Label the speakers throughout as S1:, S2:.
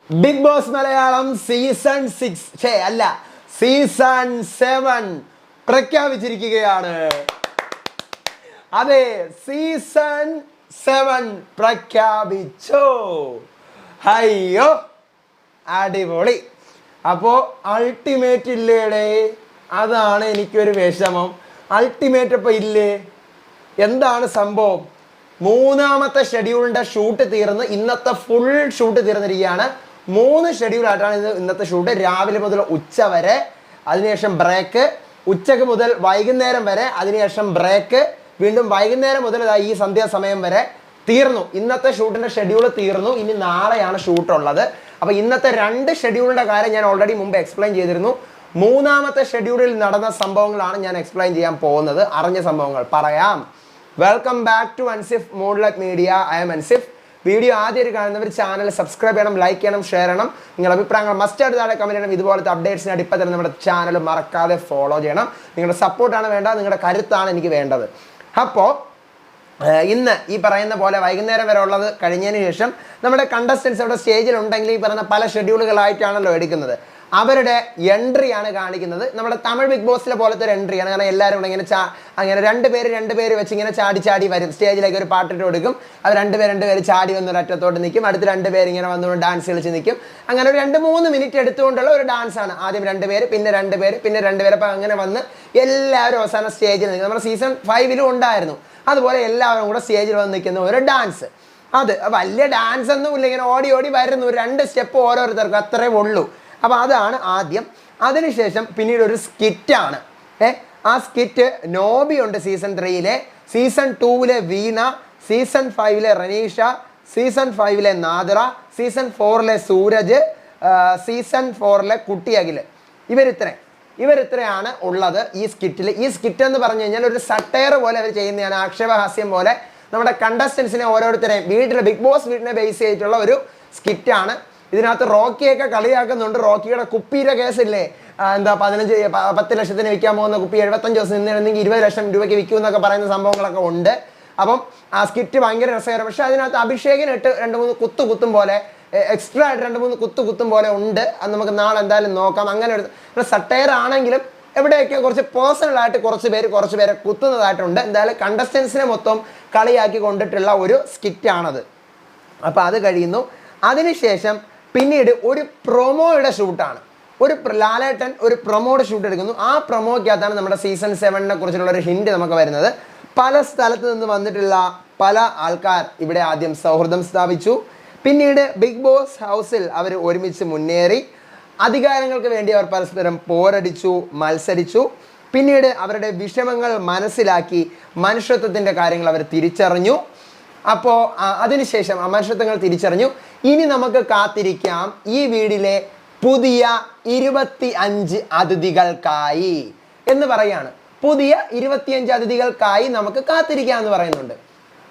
S1: Big boss Malayalam season 6 അല്ല season 7 പ്രഖ്യാപിച്ചിരിക്കുകയാണ്. അതെ, സീസൺ 7 പ്രഖ്യാപിച്ചു. അയ്യോ അടിപൊളി. അപ്പോൾ അൾട്ടിമേറ്റ് ഇല്ലേടേ, അതാണ് എനിക്കൊരു വിഷമം. അൾട്ടിമേറ്റ് ഇപ്പോൾ ഇല്ലേ? എന്താണ് സംഭവം? മൂന്നാമത്തെ ഷെഡ്യൂളിൻ്റെ ഷൂട്ട് തീർന്ന് ഇന്നത്തെ ഫുൾ ഷൂട്ട് തീർന്നിരിക്കുകയാണ്. 3 ഷെഡ്യൂളായിട്ടാണ് ഇന്നത്തെ ഷൂട്ട്. രാവിലെ മുതൽ ഉച്ച വരെ, അതിനുശേഷം ബ്രേക്ക്, ഉച്ചക്ക് മുതൽ വൈകുന്നേരം വരെ, അതിനുശേഷം ബ്രേക്ക്, വീണ്ടും വൈകുന്നേരം മുതൽ ഈ സന്ധ്യാസമയം വരെ തീർന്നു. ഇന്നത്തെ ഷൂട്ടിൻ്റെ ഷെഡ്യൂൾ തീർന്നു. ഇനി നാളെയാണ് ഷൂട്ടുള്ളത്. അപ്പോൾ ഇന്നത്തെ 2 ഷെഡ്യൂളിൻ്റെ കാര്യം ഞാൻ ഓൾറെഡി മുമ്പ് എക്സ്പ്ലെയിൻ ചെയ്തിരുന്നു. മൂന്നാമത്തെ ഷെഡ്യൂളിൽ നടന്ന സംഭവങ്ങളാണ് ഞാൻ എക്സ്പ്ലെയിൻ ചെയ്യാൻ പോകുന്നത്. അറിഞ്ഞ സംഭവങ്ങൾ പറയാം. Welcome back to Ansif Moonlight Media. I am Ansif. Video ആദ്യമായിട്ട് കാണുന്നവർ ചാനൽ സബ്സ്ക്രൈബ് ചെയ്യണം, ലൈക്ക് ചെയ്യണം, ഷെയർ ചെയ്യണം. നിങ്ങളുടെ അഭിപ്രായങ്ങൾ മസ്റ്റായിട്ട് താഴെ കമൻറ്റ് ചെയ്യണം. ഇതുപോലത്തെ അപ്ഡേറ്റ്സിനായിട്ട് ഇപ്പം തന്നെ നമ്മുടെ ചാനൽ മറക്കാതെ ഫോളോ ചെയ്യണം. നിങ്ങളുടെ സപ്പോർട്ടാണ് വേണ്ടത്, നിങ്ങളുടെ കരുത്താണ് എനിക്ക് വേണ്ടത്. അപ്പോൾ ഇന്ന് ഈ പറയുന്ന പോലെ വൈകുന്നേരം വരെ ഉള്ളത് കഴിഞ്ഞതിന് ശേഷം നമ്മുടെ കണ്ടസ്റ്റൻസ് അവിടെ സ്റ്റേജിൽ ഉണ്ടെങ്കിൽ ഈ പറയുന്ന പല ഷെഡ്യൂളുകളായിട്ടാണല്ലോ എടുക്കുന്നത്. അവരുടെ എൻട്രിയാണ് കാണിക്കുന്നത്. നമ്മുടെ തമിഴ് ബിഗ് ബോസിലെ പോലത്തെ ഒരു എൻട്രിയാണ്. കാരണം എല്ലാവരും കൂടെ ഇങ്ങനെ അങ്ങനെ രണ്ട് പേര് വെച്ച് ഇങ്ങനെ ചാടി വരും. സ്റ്റേജിലേക്ക് ഒരു പാട്ടിട്ട് കൊടുക്കും. അത് രണ്ട് പേര് ചാടി വന്നൊരു അറ്റത്തോട്ട് നിൽക്കും. അടുത്ത് 2 പേര് ഇങ്ങനെ വന്നുകൊണ്ട് ഡാൻസ് കളിച്ച് നിൽക്കും. അങ്ങനെ ഒരു 2-3 മിനിറ്റ് എടുത്തുകൊണ്ടുള്ള ഒരു ഡാൻസാണ്. ആദ്യം 2 പേര്, പിന്നെ 2 പേര്, പിന്നെ 2 പേര്. അപ്പം അങ്ങനെ വന്ന് എല്ലാവരും അവസാനം സ്റ്റേജിൽ നിൽക്കും. നമ്മുടെ സീസൺ 5 ഉണ്ടായിരുന്നു. അതുപോലെ എല്ലാവരും കൂടെ സ്റ്റേജിൽ വന്ന് നിൽക്കുന്ന ഒരു ഡാൻസ്. അത് വലിയ ഡാൻസ് ഒന്നുമില്ല, ഇങ്ങനെ ഓടി വരുന്നു. 2 സ്റ്റെപ്പ് ഓരോരുത്തർക്കും, അത്രേ ഉള്ളൂ. അപ്പോൾ അതാണ് ആദ്യം. അതിനുശേഷം പിന്നീട് ഒരു സ്കിറ്റാണ്. ആ സ്കിറ്റ് നോബി ഉണ്ട് സീസൺ 3-ലെ, സീസൺ 2-ലെ വീണ, സീസൺ 5-ലെ റനീഷ, സീസൺ 5-ലെ നാദിറ, സീസൺ 4-ലെ സൂരജ്, സീസൺ 4-ലെ കുട്ടി അഖിൽ. ഇവരിത്രയാണ് ഉള്ളത് ഈ സ്കിറ്റിൽ. ഈ സ്കിറ്റ് എന്ന് പറഞ്ഞു കഴിഞ്ഞാൽ ഒരു സട്ടയർ പോലെ അവർ ചെയ്യുന്നതാണ്, ആക്ഷേപഹാസ്യം പോലെ. നമ്മുടെ കണ്ടസ്റ്റൻസിനെ ഓരോരുത്തരെയും ബിഗ് ബോസ് വീട്ടിനെ ബേസ് ചെയ്തിട്ടുള്ള ഒരു സ്കിറ്റാണ്. ഇതിനകത്ത് റോക്കിയൊക്കെ കളിയാക്കുന്നുണ്ട്. റോക്കിയുടെ കുപ്പിയുടെ കേസില്ലേ, 10 ലക്ഷത്തിന് വിൽക്കാൻ പോകുന്ന കുപ്പി 75 ദിവസം നിന്നിരുന്നെങ്കിൽ 20 ലക്ഷം രൂപയ്ക്ക് വിൽക്കും എന്നൊക്കെ പറയുന്ന സംഭവങ്ങളൊക്കെ ഉണ്ട്. അപ്പം ആ സ്കിറ്റ് ഭയങ്കര രസകരം. പക്ഷേ അതിനകത്ത് അഭിഷേകിനിട്ട് 2-3 കുത്തും പോലെ, എക്സ്ട്രാ ആയിട്ട് 2-3 കുത്തും പോലെ ഉണ്ട്. അത് നമുക്ക് നാളെ എന്തായാലും നോക്കാം. അങ്ങനെ ഒരു സട്ടയർ ആണെങ്കിലും എവിടെയൊക്കെ കുറച്ച് പേഴ്സണലായിട്ട് കുറച്ച് പേരെ കുത്തുന്നതായിട്ടുണ്ട്. എന്തായാലും കണ്ടസ്റ്റൻസിനെ മൊത്തം കളിയാക്കി കൊണ്ടിട്ടുള്ള ഒരു സ്കിറ്റാണത്. അപ്പോൾ അത് കഴിയുന്നു. അതിനുശേഷം പിന്നീട് ഒരു പ്രൊമോയുടെ ഷൂട്ടാണ്. ലാലേട്ടൻ ഒരു പ്രൊമോയുടെ ഷൂട്ട് എടുക്കുന്നു. ആ പ്രൊമോയ്ക്കകത്താണ് നമ്മുടെ സീസൺ 7-നെ കുറിച്ചുള്ള ഒരു ഹിൻഡ് നമുക്ക് വരുന്നത്. പല സ്ഥലത്ത് നിന്ന് വന്നിട്ടുള്ള പല ആൾക്കാർ ഇവിടെ ആദ്യം സൗഹൃദം സ്ഥാപിച്ചു. പിന്നീട് ബിഗ് ബോസ് ഹൗസിൽ അവർ ഒരുമിച്ച് മുന്നേറി. അധികാരങ്ങൾക്ക് വേണ്ടി അവർ പരസ്പരം പോരടിച്ചു, മത്സരിച്ചു. പിന്നീട് അവരുടെ വിഷമങ്ങൾ മനസ്സിലാക്കി മനുഷ്യത്വത്തിൻ്റെ കാര്യങ്ങൾ അവർ തിരിച്ചറിഞ്ഞു. അപ്പോൾ അതിനുശേഷം മനുഷ്യത്വങ്ങൾ തിരിച്ചറിഞ്ഞു. ഇനി നമുക്ക് കാത്തിരിക്കാം ഈ വീടിലെ പുതിയ 25 അതിഥികൾക്കായി എന്ന് പറയാണ്. പുതിയ 25 അതിഥികൾക്കായി നമുക്ക് കാത്തിരിക്കാം എന്ന് പറയുന്നുണ്ട്.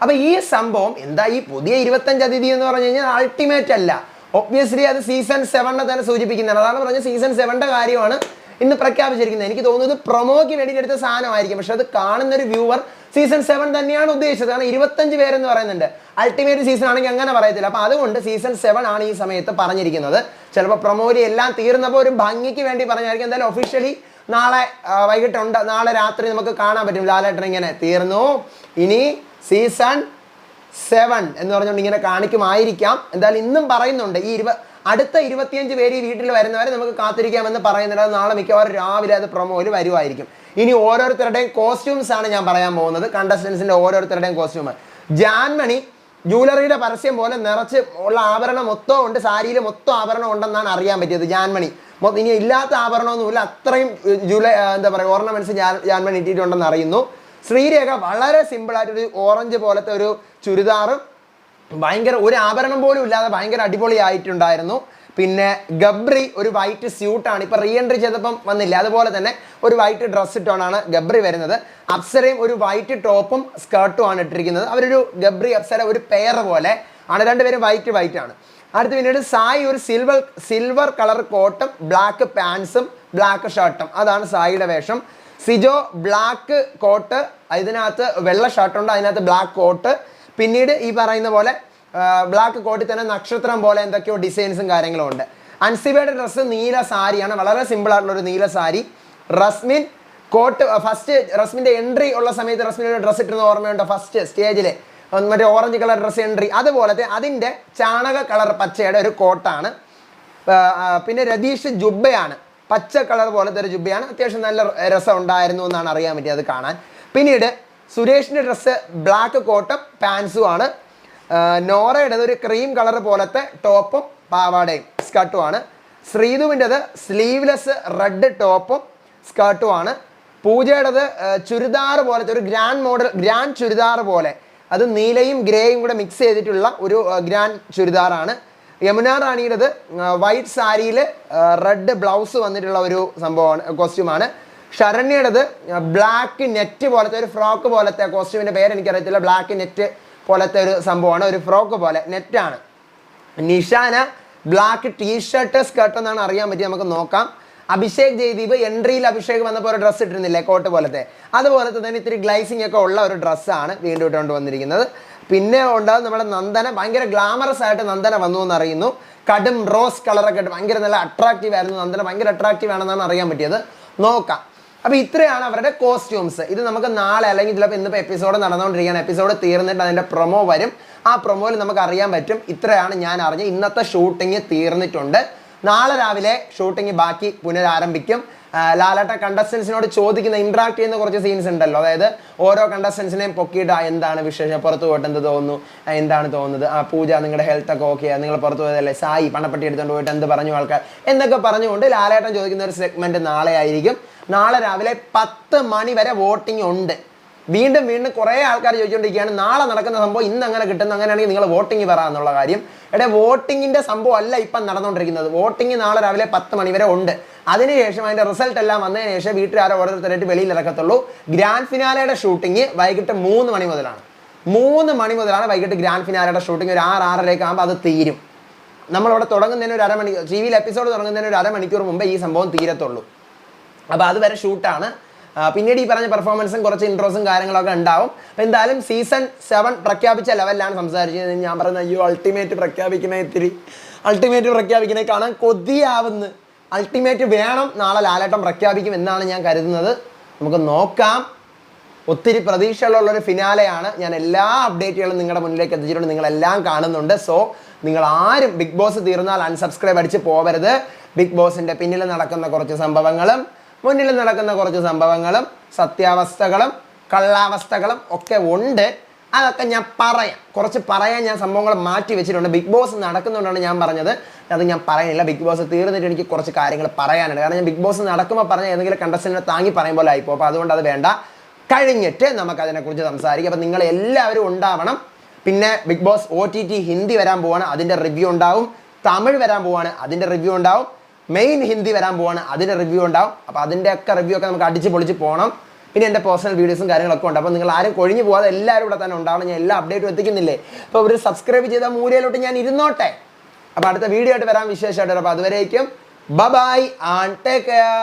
S1: അപ്പോൾ ഈ സംഭവം എന്താ? ഈ പുതിയ 25 അതിഥി എന്ന് പറഞ്ഞു കഴിഞ്ഞാൽ അൾട്ടിമേറ്റ് അല്ല, ഒബ്വിയസ്ലി അത് സീസൺ 7-നെ തന്നെ സൂചിപ്പിക്കുന്നതാണ്. അതാണ് പറഞ്ഞത്, സീസൺ 7-ന്റെ കാര്യമാണ് ഇന്ന് പ്രഖ്യാപിച്ചിരിക്കുന്നത്. എനിക്ക് തോന്നുന്നത് പ്രൊമോയ്ക്ക് വേണ്ടി എടുത്ത സാധനമായിരിക്കും. പക്ഷെ അത് കാണുന്നൊരു വ്യൂവർ സീസൺ 7 തന്നെയാണ് ഉദ്ദേശിച്ചത്. കാരണം 25 പേരെന്ന് പറയുന്നുണ്ട്. അൾട്ടിമേറ്റ് സീസൺ ആണെങ്കിൽ അങ്ങനെ പറയത്തില്ല. അപ്പോൾ അതുകൊണ്ട് സീസൺ 7 ആണ് ഈ സമയത്ത് പറഞ്ഞിരിക്കുന്നത്. ചിലപ്പോൾ പ്രൊമോയിൽ എല്ലാം തീർന്നപ്പോൾ ഒരു ഭംഗിക്ക് വേണ്ടി പറഞ്ഞായിരിക്കും. എന്തായാലും ഒഫീഷ്യലി നാളെ വൈകിട്ടുണ്ട്, നാളെ രാത്രി നമുക്ക് കാണാൻ പറ്റും ലാലേട്ടൻ ഇങ്ങനെ തീർന്നു, ഇനി സീസൺ 7 എന്ന് പറഞ്ഞുകൊണ്ട് ഇങ്ങനെ കാണിക്കുമായിരിക്കാം. എന്തായാലും ഇന്നും പറയുന്നുണ്ട് ഈ അടുത്ത 25 പേര് ഈ വീട്ടിൽ വരുന്നവരെ നമുക്ക് കാത്തിരിക്കാമെന്ന് പറയുന്നുണ്ട്. അത് നാളെ മിക്കവാറും രാവിലെ അത് പ്രൊമോയിൽ വരുമായിരിക്കും. ഇനി ഓരോരുത്തരുടെയും കോസ്റ്റ്യൂംസ് ആണ് ഞാൻ പറയാൻ പോകുന്നത്. കണ്ടസ്റ്റൻസിൻ്റെ ഓരോരുത്തരുടെയും കോസ്റ്റ്യൂം. ജാൻമണി ജ്വല്ലറിയുടെ പരസ്യം പോലെ നിറച്ച് ഉള്ള ആഭരണം മൊത്തം ഉണ്ട്, സാരിയിൽ മൊത്തം ആഭരണം ഉണ്ടെന്നാണ് അറിയാൻ പറ്റിയത്. ജാൻമണി ഇനി ഇല്ലാത്ത ആഭരണമൊന്നുമില്ല, അത്രയും ഓർണമെന്റ്സ് ജാൻമണി ഇട്ടിട്ടുണ്ടെന്ന് അറിയുന്നു. ശ്രീരേഖ വളരെ സിമ്പിളായിട്ടൊരു ഓറഞ്ച് പോലത്തെ ഒരു ചുരിദാറും ഭയങ്കര ഒരു ആഭരണം പോലും ഇല്ലാതെ ഭയങ്കര അടിപൊളിയായിട്ടുണ്ടായിരുന്നു. പിന്നെ ഗബ്രി ഒരു വൈറ്റ് സ്യൂട്ടാണ്. ഇപ്പം റീ എൻട്രി ചെയ്തപ്പം വന്നില്ല, അതുപോലെ തന്നെ ഒരു വൈറ്റ് ഡ്രസ്സ് ഇട്ടോണാണ് ഗബ്രി വരുന്നത്. അപ്സരയും ഒരു വൈറ്റ് ടോപ്പും സ്കേർട്ടും ആണ് ഇട്ടിരിക്കുന്നത്. അവരൊരു ഗബ്രി അപ്സര ഒരു പെയർ പോലെ ആണ്, 2 പേരും വൈറ്റ് ആണ്. അടുത്ത് പിന്നീട് സായി ഒരു സിൽവർ കളർ കോട്ടും ബ്ലാക്ക് പാൻസും ബ്ലാക്ക് ഷർട്ടും, അതാണ് സായിയുടെ വേഷം. സിജോ ബ്ലാക്ക് കോട്ട്, ഇതിനകത്ത് വെള്ള ഷർട്ടുണ്ട്, അതിനകത്ത് ബ്ലാക്ക് കോട്ട്. പിന്നീട് ഈ പറയുന്ന പോലെ ബ്ലാക്ക് കോട്ടിൽ തന്നെ നക്ഷത്രം പോലെ എന്തൊക്കെയോ ഡിസൈൻസും കാര്യങ്ങളും ഉണ്ട്. അൻസിബയുടെ ഡ്രസ്സ് നീല സാരിയാണ്, വളരെ സിമ്പിൾ ആയിട്ടുള്ള ഒരു നീല സാരി. റസ്മിൻ കോട്ട് ഫസ്റ്റ് റസ്മിൻ്റെ എൻട്രി ഉള്ള സമയത്ത് റസ്മിൻ്റെ ഡ്രസ്സ് ഇട്ടിരുന്ന ഓർമ്മയുണ്ടോ? ഫസ്റ്റ് സ്റ്റേജിൽ മറ്റേ ഓറഞ്ച് കളർ ഡ്രസ്സ് എൻട്രി, അതുപോലത്തെ അതിൻ്റെ ചാണക കളർ പച്ചയുടെ ഒരു കോട്ടാണ്. പിന്നെ രതീഷ് ജുബ്ബയാണ്, പച്ച കളർ പോലത്തെ ഒരു ജുബ്ബയാണ്. അത്യാവശ്യം നല്ല രസം ഉണ്ടായിരുന്നു എന്നാണ് അറിയാൻ പറ്റിയത് അത് കാണാൻ. പിന്നീട് സുരേഷിൻ്റെ ഡ്രസ്സ് ബ്ലാക്ക് കോട്ടും പാൻസും ആണ്. നോറയുടേത് ഒരു ക്രീം കളർ പോലത്തെ ടോപ്പും പാവാടയും സ്കർട്ടുമാണ്. ശ്രീധുവിൻ്റെത് സ്ലീവ്ലെസ് റെഡ് ടോപ്പും സ്കർട്ടുമാണ്. പൂജയുടേത് ചുരിദാർ പോലത്തെ ഒരു ഗ്രാൻഡ് ചുരിദാർ പോലെ, അത് നീലയും ഗ്രേയും കൂടെ മിക്സ് ചെയ്തിട്ടുള്ള ഒരു ഗ്രാൻഡ് ചുരിദാറാണ്. യമുന റാണിയുടേത് വൈറ്റ് സാരിയിൽ റെഡ് ബ്ലൗസ് വന്നിട്ടുള്ള ഒരു സംഭവമാണ്, കോസ്റ്റ്യൂമാണ്. ശരണ്യയുടേത് ബ്ലാക്ക് നെറ്റ് പോലത്തെ ഒരു ഫ്രോക്ക് പോലത്തെ, കോസ്റ്റ്യൂമിൻ്റെ പേര് എനിക്കറിയത്തില്ല, ബ്ലാക്ക് നെറ്റ് പോലത്തെ ഒരു സംഭവമാണ്, ഒരു ഫ്രോക്ക് പോലെ നെറ്റാണ്. നിഷാന ബ്ലാക്ക് ടീഷർട്ട് സ്കർട്ട് എന്നാണ് അറിയാൻ പറ്റി, നമുക്ക് നോക്കാം. അഭിഷേക് ജയ്ദീപ് എൻട്രിയിൽ അഭിഷേക് വന്നപ്പോൾ ഒരു ഡ്രസ്സ് ഇട്ടിരുന്നില്ലേ, കോട്ട് പോലത്തെ, അതുപോലത്തെ തന്നെ ഇത്തിരി ഗ്ലൈസിങ് ഒക്കെ ഉള്ള ഒരു ഡ്രസ്സാണ് വീണ്ടും ഇട്ടുകൊണ്ട് വന്നിരിക്കുന്നത്. പിന്നെ ഉണ്ടാകും നമ്മുടെ നന്ദന, ഭയങ്കര ഗ്ലാമറസ് ആയിട്ട് നന്ദന വന്നു എന്ന് അറിയുന്നു. കടും റോസ് കളറൊക്കെ ഇട്ട് ഭയങ്കര നല്ല അട്രാക്റ്റീവ് ആയിരുന്നു നന്ദന, ഭയങ്കര അട്രാക്റ്റീവ് ആണെന്നാണ് അറിയാൻ പറ്റിയത്. നോക്കാം. അപ്പോൾ ഇത്രയാണ് അവരുടെ കോസ്റ്റ്യൂംസ്. ഇത് നമുക്ക് നാളെ അല്ലെങ്കിൽ ചിലപ്പോൾ ഇന്നിപ്പോൾ എപ്പിസോഡ് നടന്നുകൊണ്ടിരിക്കുകയാണ്, എപ്പിസോഡ് തീർന്നിട്ട് അതിൻ്റെ പ്രൊമോ വരും. ആ പ്രൊമോയിൽ നമുക്ക് അറിയാൻ പറ്റും. ഇത്രയാണ് ഞാൻ അറിഞ്ഞത്. ഇന്നത്തെ ഷൂട്ടിങ് തീർന്നിട്ടുണ്ട്. നാളെ രാവിലെ ഷൂട്ടിങ് ബാക്കി പുനരാരംഭിക്കും. ലാലേട്ടൻ കണ്ടസ്റ്റൻസിനോട് ചോദിക്കുന്ന ഇൻട്രാക്ട് ചെയ്യുന്ന കുറച്ച് സീൻസ് ഉണ്ടല്ലോ, അതായത് ഓരോ കണ്ടസ്റ്റൻസിനെയും പൊക്കിയിട്ട് എന്താണ് വിശേഷം, പുറത്ത് പോയിട്ട് എന്ത് തോന്നുന്നു, എന്താണ് തോന്നുന്നത്, പൂജ നിങ്ങളുടെ ഹെൽത്ത് ഒക്കെ ഓക്കെ, നിങ്ങൾ പുറത്ത് പോയതല്ലേ, സായി പണപ്പെട്ടി എടുത്തുകൊണ്ട് പോയിട്ട് എന്ത് പറഞ്ഞു ആൾക്കാർ എന്നൊക്കെ പറഞ്ഞുകൊണ്ട് ലാലേട്ടൻ ചോദിക്കുന്ന ഒരു സെഗ്മെന്റ് നാളെ ആയിരിക്കും. നാളെ രാവിലെ 10 മണി വരെ വോട്ടിംഗ് ഉണ്ട്. വീണ്ടും കുറേ ആൾക്കാർ ചോദിച്ചുകൊണ്ടിരിക്കുകയാണ് നാളെ നടക്കുന്ന സംഭവം ഇന്ന് അങ്ങനെ കിട്ടുന്ന, അങ്ങനെയാണെങ്കിൽ നിങ്ങൾ വോട്ടിംഗ് പറ എന്നുള്ള കാര്യം. വോട്ടിങ്ങിൻ്റെ സംഭവം അല്ല ഇപ്പം നടന്നുകൊണ്ടിരിക്കുന്നത്. വോട്ടിംഗ് നാളെ രാവിലെ 10 മണി വരെ ഉണ്ട്. അതിനുശേഷം അതിൻ്റെ റിസൾട്ട് എല്ലാം വന്നതിന് ശേഷം വീട്ടുകാരെ ഓരോരുത്തരായിട്ട് വെളിയിൽ ഇറക്കത്തുള്ളൂ. ഗ്രാൻഡ് ഫിനാലയുടെ ഷൂട്ടിങ് വൈകിട്ട് 3 മണി മുതലാണ്. 3 മണി മുതലാണ് വൈകിട്ട് ഗ്രാൻഡ് ഫിനാലയുടെ ഷൂട്ടിംഗ്. ഒരു 6-6:30 ആകുമ്പോൾ അത് തീരും. നമ്മളിവിടെ തുടങ്ങുന്നതിന് ഒരു അരമണിക്കൂർ, ടി വിയിൽ എപ്പിസോഡ് തുടങ്ങുന്നതിന് ഒരു അരമണിക്കൂർ മുമ്പേ ഈ സംഭവം തീരത്തുള്ളൂ. അപ്പോൾ അതുവരെ ഷൂട്ടാണ്. പിന്നീട് ഈ പറഞ്ഞ പെർഫോമൻസും കുറച്ച് ഇൻട്രോസും കാര്യങ്ങളൊക്കെ ഉണ്ടാവും. അപ്പോൾ എന്തായാലും സീസൺ 7 പ്രഖ്യാപിച്ച ലെവലിലാണ് സംസാരിച്ചത്. ഞാൻ പറയുന്നത് അയ്യോ അൾട്ടിമേറ്റ് പ്രഖ്യാപിക്കണേ, അൾട്ടിമേറ്റ് പ്രഖ്യാപിക്കണേ, കാണാൻ കൊതിയാവുന്നു. അൾട്ടിമേറ്റ് വേണം, നാളെ ലാലേട്ടൻ പ്രഖ്യാപിക്കും എന്നാണ് ഞാൻ കരുതുന്നത്. നമുക്ക് നോക്കാം. ഒത്തിരി പ്രതീക്ഷകളുള്ളൊരു ഫിനാലെയാണ്. ഞാൻ എല്ലാ അപ്ഡേറ്റുകളും നിങ്ങളുടെ മുന്നിലേക്ക് എത്തിച്ചിട്ടുണ്ട്, നിങ്ങളെല്ലാം കാണുന്നുണ്ട്. സോ നിങ്ങൾ ആരും ബിഗ് ബോസ് തീർന്നാൽ അൺസബ്സ്ക്രൈബ് അടിച്ച് പോകരുത്. ബിഗ് ബോസിൻ്റെ പിന്നിൽ നടക്കുന്ന കുറച്ച് സംഭവങ്ങളും മുന്നിൽ നടക്കുന്ന കുറച്ച് സംഭവങ്ങളും സത്യാവസ്ഥകളും കള്ളാവസ്ഥകളും ഒക്കെ ഉണ്ട്. അതൊക്കെ ഞാൻ പറയാൻ ഞാൻ സംഭവങ്ങൾ മാറ്റി വെച്ചിട്ടുണ്ട്. ബിഗ് ബോസ് നടക്കുന്നുകൊണ്ടാണ് ഞാൻ പറഞ്ഞത്, അത് ഞാൻ പറയുന്നില്ല. ബിഗ് ബോസ് തീർന്നിട്ട് എനിക്ക് കുറച്ച് കാര്യങ്ങൾ പറയാനുണ്ട്. കാരണം ഞാൻ ബിഗ് ബോസ് നടക്കുമ്പോൾ പറഞ്ഞ ഏതെങ്കിലും കണ്ടസ്റ്റന്റിനെ താങ്ങി പറയും പോലെ ആയിപ്പോൾ. അപ്പോൾ അതുകൊണ്ട് അത് വേണ്ട, കഴിഞ്ഞിട്ട് നമുക്കതിനെക്കുറിച്ച് സംസാരിക്കാം. അപ്പോൾ നിങ്ങൾ എല്ലാവരും ഉണ്ടാവണം. പിന്നെ ബിഗ് ബോസ് OTT ഹിന്ദി വരാൻ പോവാണ്, അതിൻ്റെ റിവ്യൂ ഉണ്ടാവും. തമിഴ് വരാൻ പോവാണ്, അതിൻ്റെ റിവ്യൂ ഉണ്ടാവും. മെയിൻ ഹിന്ദി വരാൻ പോവാണ്, അതിൻ്റെ റിവ്യൂ ഉണ്ടാവും. അപ്പോൾ അതിൻ്റെയൊക്കെ റിവ്യൂ ഒക്കെ നമുക്ക് അടിച്ച് പൊളിച്ച് പോകണം. പിന്നെ എൻ്റെ പേഴ്സണൽ വീഡിയോസും കാര്യങ്ങളൊക്കെ ഉണ്ട്. അപ്പോൾ നിങ്ങൾ ആരും കൊഴിഞ്ഞു പോകാതെ എല്ലാവരും ഇവിടെ തന്നെ ഉണ്ടാവണം. ഞാൻ എല്ലാ അപ്ഡേറ്റും എത്തിക്കുന്നില്ലേ. അപ്പോൾ ഒരു സബ്സ്ക്രൈബ് ചെയ്ത മൂലയിലോട്ട് ഞാൻ ഇരുന്നോട്ടെ. അപ്പോൾ അടുത്ത വീഡിയോ ആയിട്ട് വരാൻ വിശേഷമായിട്ട്. അപ്പോൾ അതുവരേക്കും ബൈ ആൻഡ് ടേക്ക് കെയർ.